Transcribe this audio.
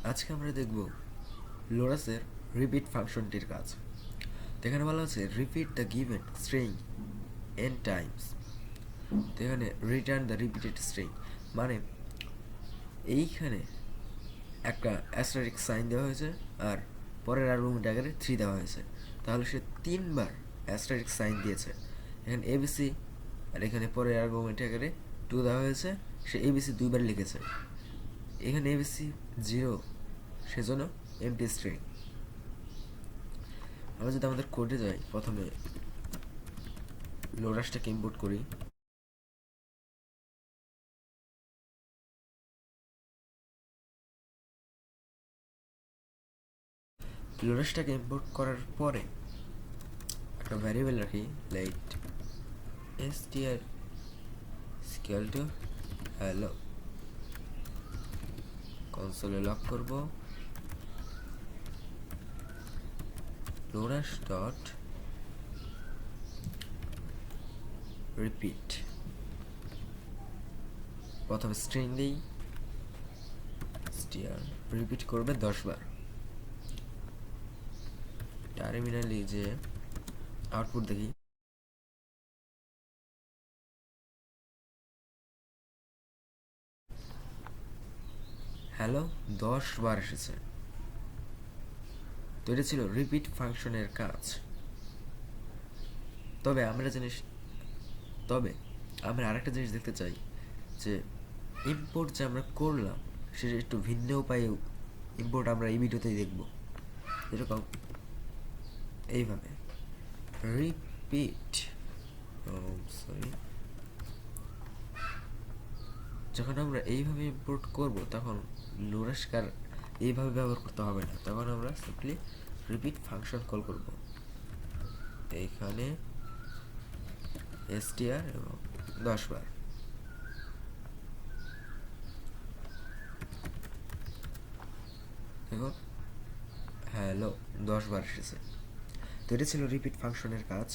আজকে আমরা দেখব লোডাসের রিপিট ফাংশনটির কাজ। তো এখানে বলা হচ্ছে repeat the given string n Times. তো এখানে রিটার্ন দ্য রিপিটেড স্ট্রিং মানে এইখানে একটা অ্যাস্টারিক সাইন দেওয়া হয়েছে আর পরের আর্গুমেন্ট আকারে 3 দেওয়া হয়েছে, তাহলে সে 3বার অ্যাস্টারিক সাইন দিয়েছে। এখানে এবিসি আর এখানে পরের আর্গুমেন্ট আকারে 2 দেওয়া হয়েছে, সে এবিসি 2বার লিখেছে। এখানে এবিসি 0, সেজন্য এমটি স্ট্রিং। আমরা যদি আমাদের কোডে যাই, প্রথমে লোডাসটাকে ইম্পোর্ট করি। লোডাসটাকে ইম্পোর্ট করার পরে একটা ভ্যারিয়েবল রাখি, লাইট str স্কেল টু হ্যালো। কনসোলে লক করব লোডাস ডট রিপিট। প্রথমে স্ট্রিং দিই, str রিপিট করবে 10 বার। টার্মিনালে যে আউটপুট দেখি, হ্যালো 10 বার এসেছে। তো এটা ছিল রিপিট ফাংশনের কাজ। তবে আমরা আরেকটা জিনিস দেখতে চাই, যে ইম্পোর্ট যে আমরা করলাম সেটা একটু ভিন্ন উপায়ে ইম্পোর্ট আমরা এই ভিডিওতেই দেখব। যেরকম এইভাবে রিপিট, যখন আমরা এইভাবে ইম্পোর্ট করব তখন লোডাসকার এইভাবে ব্যবহার করতে হবে না, তখন আমরা সিম্পলি রিপিট ফাংশন কল করব। এইখানে str এবং 10 বার। দেখুন হ্যালো 10 বার এসেছে। তো এটা ছিল রিপিট ফাংশনের কাজ।